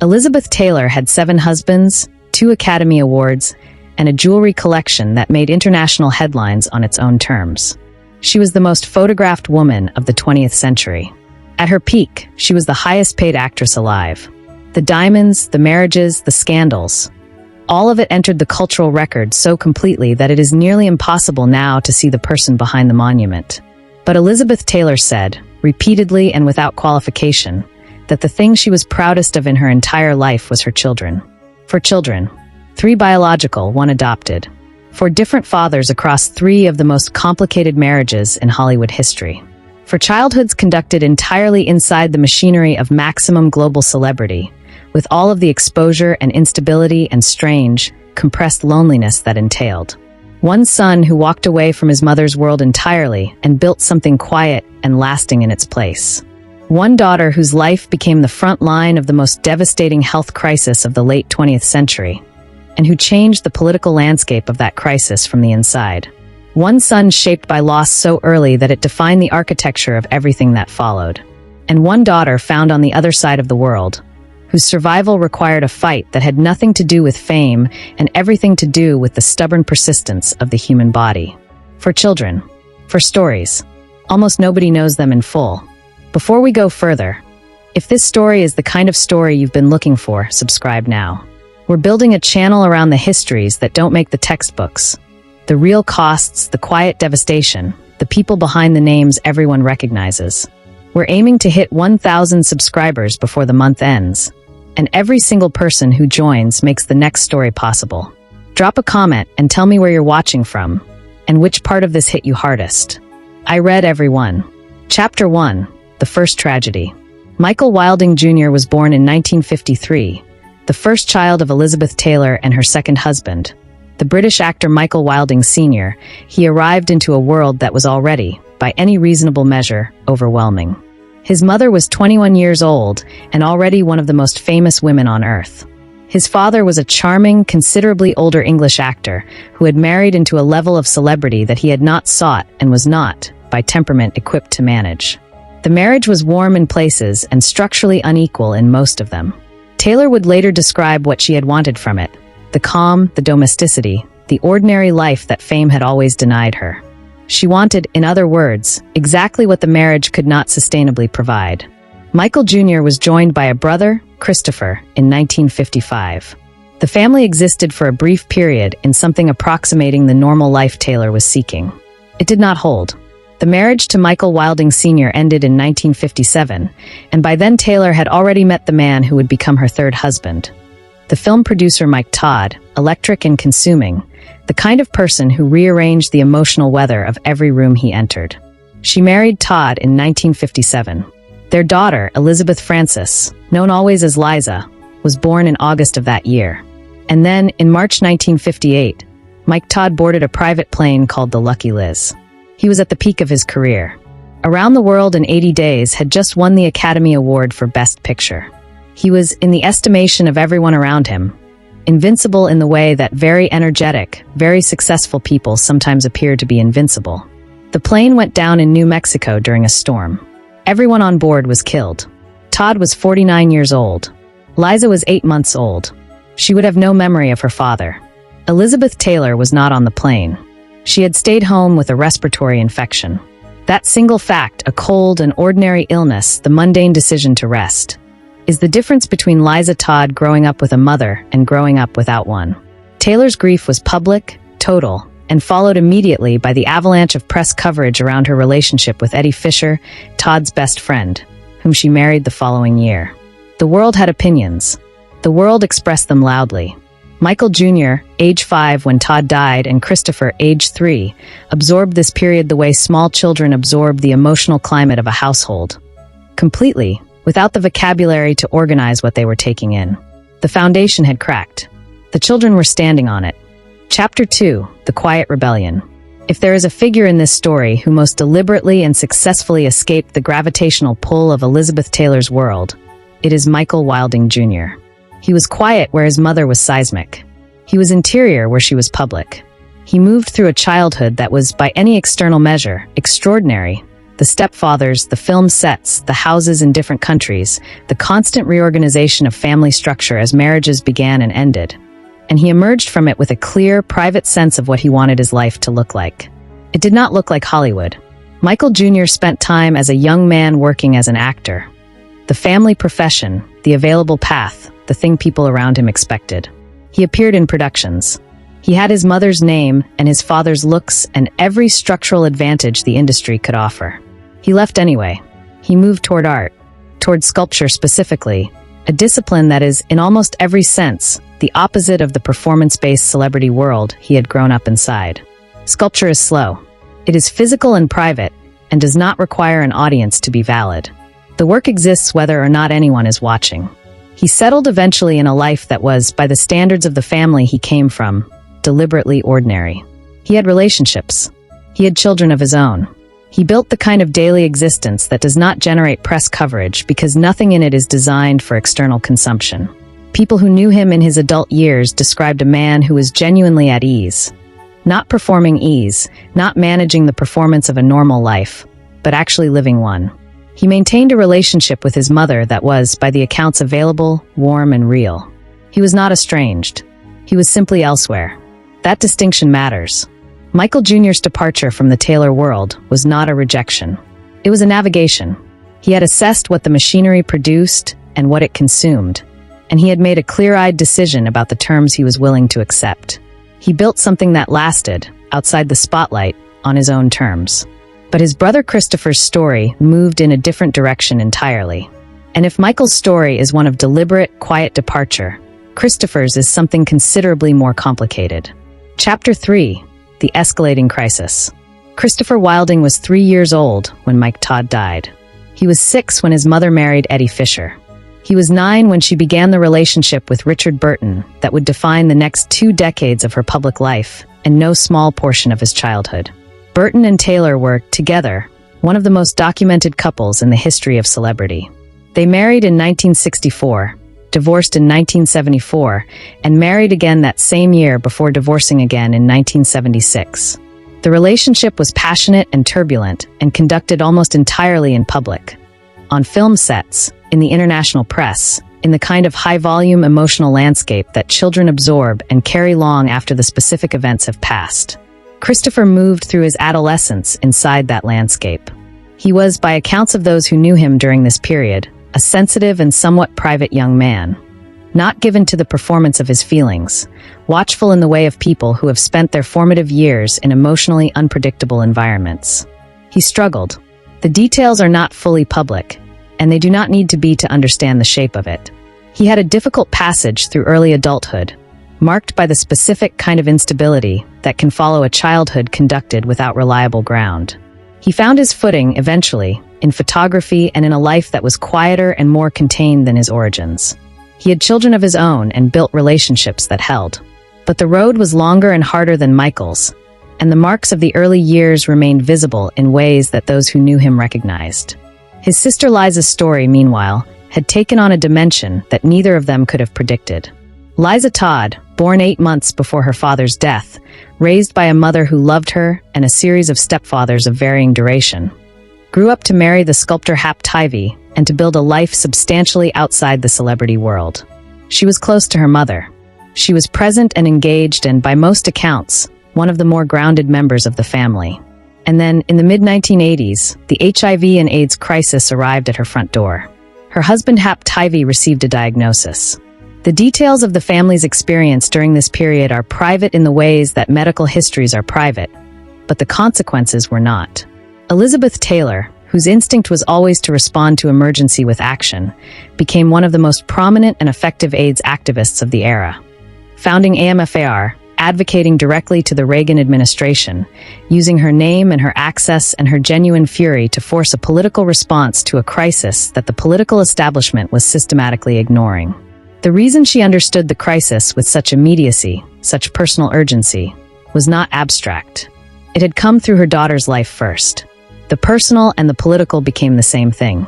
Elizabeth Taylor had 7 husbands, 2 Academy Awards, and a jewelry collection that made international headlines on its own terms. She was the most photographed woman of the 20th century. At her peak, she was the highest-paid actress alive. The diamonds, the marriages, the scandals. All of it entered the cultural record so completely that it is nearly impossible now to see the person behind the monument. But Elizabeth Taylor said, repeatedly and without qualification, that the thing she was proudest of in her entire life was her children. 4 children. 3 biological, 1 adopted. 4 different fathers across 3 of the most complicated marriages in Hollywood history. 4 childhoods conducted entirely inside the machinery of maximum global celebrity, with all of the exposure and instability and strange, compressed loneliness that entailed. 1 son who walked away from his mother's world entirely and built something quiet and lasting in its place. 1 daughter whose life became the front line of the most devastating health crisis of the late 20th century, and who changed the political landscape of that crisis from the inside. 1 son shaped by loss so early that it defined the architecture of everything that followed. And 1 daughter found on the other side of the world, whose survival required a fight that had nothing to do with fame and everything to do with the stubborn persistence of the human body. 4 children. 4 stories. Almost nobody knows them in full. Before we go further, if this story is the kind of story you've been looking for, subscribe now. We're building a channel around the histories that don't make the textbooks. The real costs, the quiet devastation, the people behind the names everyone recognizes. We're aiming to hit 1,000 subscribers before the month ends. And every single person who joins makes the next story possible. Drop a comment and tell me where you're watching from, and which part of this hit you hardest. I read every one. Chapter 1, The First Tragedy. Michael Wilding Jr. was born in 1953, the first child of Elizabeth Taylor and her second husband. The British actor Michael Wilding Sr., he arrived into a world that was already, by any reasonable measure, overwhelming. His mother was 21 years old and already one of the most famous women on earth. His father was a charming, considerably older English actor who had married into a level of celebrity that he had not sought and was not, by temperament, equipped to manage. The marriage was warm in places and structurally unequal in most of them. Taylor would later describe what she had wanted from it: the calm, the domesticity, the ordinary life that fame had always denied her. She wanted, in other words, exactly what the marriage could not sustainably provide. Michael Jr. was joined by a brother, Christopher, in 1955. The family existed for a brief period in something approximating the normal life Taylor was seeking. It did not hold. The marriage to Michael Wilding Sr. ended in 1957, and by then Taylor had already met the man who would become her 3rd husband. The film producer Mike Todd, electric and consuming, the kind of person who rearranged the emotional weather of every room he entered. She married Todd in 1957. Their daughter, Elizabeth Frances, known always as Liza, was born in August of that year. And then, in March 1958, Mike Todd boarded a private plane called the Lucky Liz. He was at the peak of his career. Around the World in 80 Days had just won the Academy Award for Best Picture. He was, in the estimation of everyone around him, invincible in the way that very energetic, very successful people sometimes appear to be invincible. The plane went down in New Mexico during a storm. Everyone on board was killed. Todd was 49 years old. Liza was 8 months old. She would have no memory of her father. Elizabeth Taylor was not on the plane. She had stayed home with a respiratory infection. That single fact, a cold, an ordinary illness, the mundane decision to rest, is the difference between Liza Todd growing up with a mother and growing up without one. Taylor's grief was public, total, and followed immediately by the avalanche of press coverage around her relationship with Eddie Fisher, Todd's best friend, whom she married the following year. The world had opinions. The world expressed them loudly. Michael Jr., age 5 when Todd died, and Christopher, age 3, absorbed this period the way small children absorb the emotional climate of a household. Completely, without the vocabulary to organize what they were taking in. The foundation had cracked. The children were standing on it. Chapter 2, The Quiet Rebellion. If there is a figure in this story who most deliberately and successfully escaped the gravitational pull of Elizabeth Taylor's world, it is Michael Wilding Jr. He was quiet where his mother was seismic. He was interior where she was public. He moved through a childhood that was, by any external measure, extraordinary, The stepfathers, the film sets, the houses in different countries, the constant reorganization of family structure as marriages began and ended. And he emerged from it with a clear, private sense of what he wanted his life to look like. It did not look like Hollywood. Michael Jr. spent time as a young man working as an actor. The family profession, the available path, the thing people around him expected. He appeared in productions. He had his mother's name and his father's looks and every structural advantage the industry could offer. He left anyway. He moved toward art, toward sculpture specifically, a discipline that is, in almost every sense, the opposite of the performance-based celebrity world he had grown up inside. Sculpture is slow. It is physical and private, and does not require an audience to be valid. The work exists whether or not anyone is watching. He settled eventually in a life that was, by the standards of the family he came from, deliberately ordinary. He had relationships. He had children of his own. He built the kind of daily existence that does not generate press coverage because nothing in it is designed for external consumption. People who knew him in his adult years described a man who was genuinely at ease. Not performing ease, not managing the performance of a normal life, but actually living one. He maintained a relationship with his mother that was, by the accounts available, warm and real. He was not estranged. He was simply elsewhere. That distinction matters. Michael Jr.'s departure from the Taylor world was not a rejection. It was a navigation. He had assessed what the machinery produced and what it consumed, and he had made a clear-eyed decision about the terms he was willing to accept. He built something that lasted, outside the spotlight, on his own terms. But his brother Christopher's story moved in a different direction entirely. And if Michael's story is one of deliberate, quiet departure, Christopher's is something considerably more complicated. Chapter 3. The Escalating Crisis. Christopher Wilding was 3 years old when Mike Todd died. He was 6 when his mother married Eddie Fisher. He was 9 when she began the relationship with Richard Burton that would define the next 2 decades of her public life, and no small portion of his childhood. Burton and Taylor were, together, one of the most documented couples in the history of celebrity. They married in 1964, divorced in 1974, and married again that same year before divorcing again in 1976. The relationship was passionate and turbulent and conducted almost entirely in public. On film sets, in the international press, in the kind of high-volume emotional landscape that children absorb and carry long after the specific events have passed. Christopher moved through his adolescence inside that landscape. He was, by accounts of those who knew him during this period, a sensitive and somewhat private young man. Not given to the performance of his feelings, watchful in the way of people who have spent their formative years in emotionally unpredictable environments. He struggled. The details are not fully public, and they do not need to be to understand the shape of it. He had a difficult passage through early adulthood, marked by the specific kind of instability that can follow a childhood conducted without reliable ground. He found his footing, eventually, in photography and in a life that was quieter and more contained than his origins. He had children of his own and built relationships that held. But the road was longer and harder than Michael's, and the marks of the early years remained visible in ways that those who knew him recognized. His sister Liza's story, meanwhile, had taken on a dimension that neither of them could have predicted. Liza Todd, born 8 months before her father's death, raised by a mother who loved her and a series of stepfathers of varying duration, grew up to marry the sculptor Hap Tivey and to build a life substantially outside the celebrity world. She was close to her mother. She was present and engaged and, by most accounts, one of the more grounded members of the family. And then, in the mid-1980s, the HIV and AIDS crisis arrived at her front door. Her husband Hap Tivey received a diagnosis. The details of the family's experience during this period are private in the ways that medical histories are private, but the consequences were not. Elizabeth Taylor, whose instinct was always to respond to emergency with action, became one of the most prominent and effective AIDS activists of the era. Founding AMFAR, advocating directly to the Reagan administration, using her name and her access and her genuine fury to force a political response to a crisis that the political establishment was systematically ignoring. The reason she understood the crisis with such immediacy, such personal urgency, was not abstract. It had come through her daughter's life first. The personal and the political became the same thing.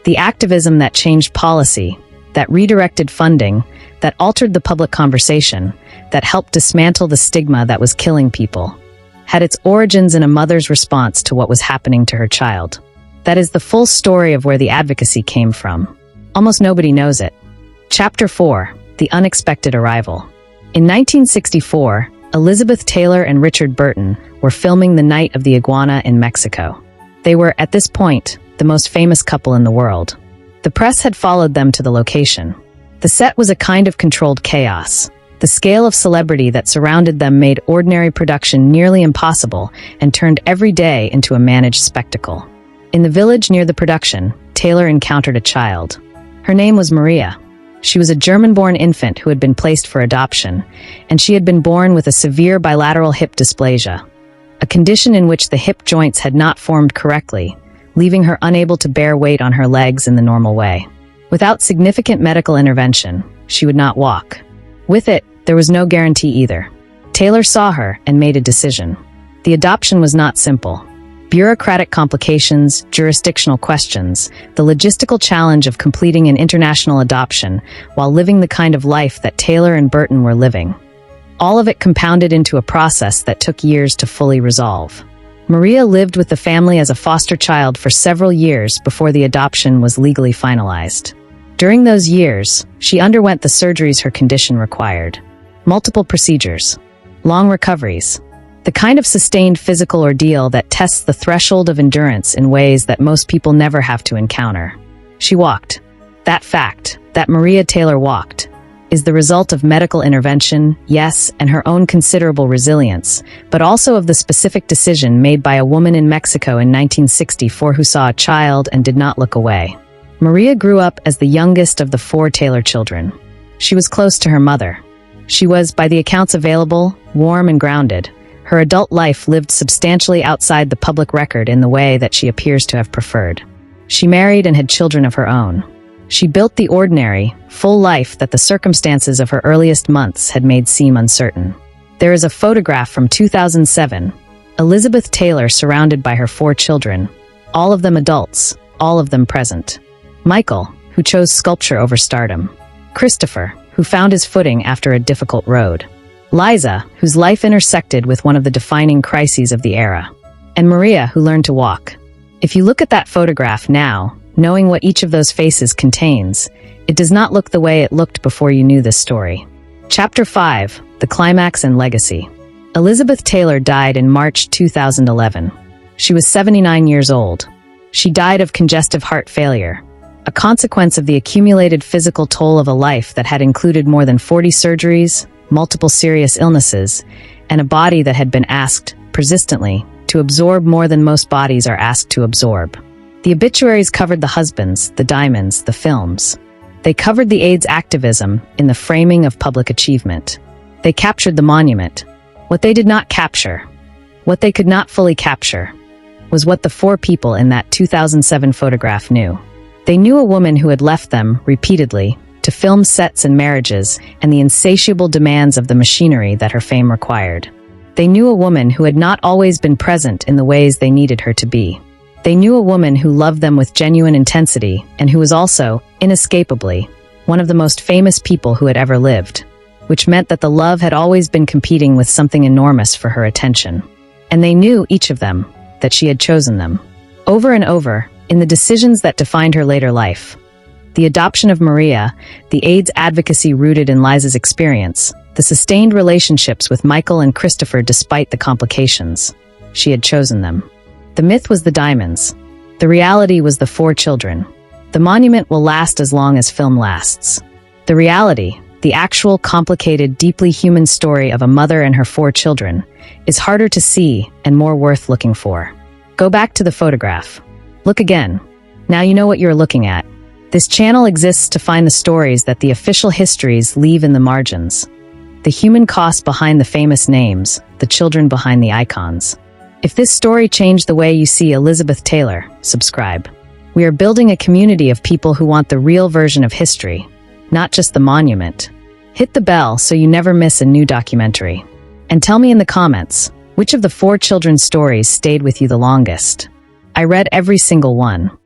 The activism that changed policy, that redirected funding, that altered the public conversation, that helped dismantle the stigma that was killing people, had its origins in a mother's response to what was happening to her child. That is the full story of where the advocacy came from. Almost nobody knows it. Chapter 4: The Unexpected Arrival. In 1964, Elizabeth Taylor and Richard Burton were filming The Night of the Iguana in Mexico. They were, at this point, the most famous couple in the world. The press had followed them to the location. The set was a kind of controlled chaos. The scale of celebrity that surrounded them made ordinary production nearly impossible and turned every day into a managed spectacle. In the village near the production, Taylor encountered a child. Her name was Maria. She was a German-born infant who had been placed for adoption, and she had been born with a severe bilateral hip dysplasia, a condition in which the hip joints had not formed correctly, leaving her unable to bear weight on her legs in the normal way. Without significant medical intervention, she would not walk. With it, there was no guarantee either. Taylor saw her and made a decision. The adoption was not simple. Bureaucratic complications, jurisdictional questions, the logistical challenge of completing an international adoption while living the kind of life that Taylor and Burton were living. All of it compounded into a process that took years to fully resolve. Maria lived with the family as a foster child for several years before the adoption was legally finalized. During those years, she underwent the surgeries her condition required. Multiple procedures, long recoveries, the kind of sustained physical ordeal that tests the threshold of endurance in ways that most people never have to encounter. She walked. That fact, that Maria Taylor walked, is the result of medical intervention, yes, and her own considerable resilience, but also of the specific decision made by a woman in Mexico in 1964 who saw a child and did not look away. Maria grew up as the youngest of the 4 Taylor children. She was close to her mother. She was, by the accounts available, warm and grounded. Her adult life lived substantially outside the public record in the way that she appears to have preferred. She married and had children of her own. She built the ordinary, full life that the circumstances of her earliest months had made seem uncertain. There is a photograph from 2007, Elizabeth Taylor surrounded by her 4 children, all of them adults, all of them present. Michael, who chose sculpture over stardom. Christopher, who found his footing after a difficult road. Liza, whose life intersected with one of the defining crises of the era. And Maria, who learned to walk. If you look at that photograph now, knowing what each of those faces contains, it does not look the way it looked before you knew this story. Chapter 5: The Climax and Legacy. Elizabeth Taylor died in March 2011. She was 79 years old. She died of congestive heart failure, a consequence of the accumulated physical toll of a life that had included more than 40 surgeries, multiple serious illnesses, and a body that had been asked, persistently, to absorb more than most bodies are asked to absorb. The obituaries covered the husbands, the diamonds, the films. They covered the AIDS activism in the framing of public achievement. They captured the monument. What they did not capture, what they could not fully capture, was what the 4 people in that 2007 photograph knew. They knew a woman who had left them, repeatedly, to film sets and marriages and the insatiable demands of the machinery that her fame required. They knew a woman who had not always been present in the ways they needed her to be. They knew a woman who loved them with genuine intensity and who was also, inescapably, one of the most famous people who had ever lived, which meant that the love had always been competing with something enormous for her attention. And they knew, each of them, that she had chosen them. Over and over, in the decisions that defined her later life. The adoption of Maria, the AIDS advocacy rooted in Liza's experience, the sustained relationships with Michael and Christopher despite the complications. She had chosen them. The myth was the diamonds. The reality was the 4 children. The monument will last as long as film lasts. The reality, the actual complicated, deeply human story of a mother and her 4 children, is harder to see and more worth looking for. Go back to the photograph. Look again. Now you know what you're looking at. This channel exists to find the stories that the official histories leave in the margins. The human cost behind the famous names, the children behind the icons. If this story changed the way you see Elizabeth Taylor, subscribe. We are building a community of people who want the real version of history, not just the monument. Hit the bell so you never miss a new documentary. And tell me in the comments, which of the 4 children's stories stayed with you the longest? I read every single one.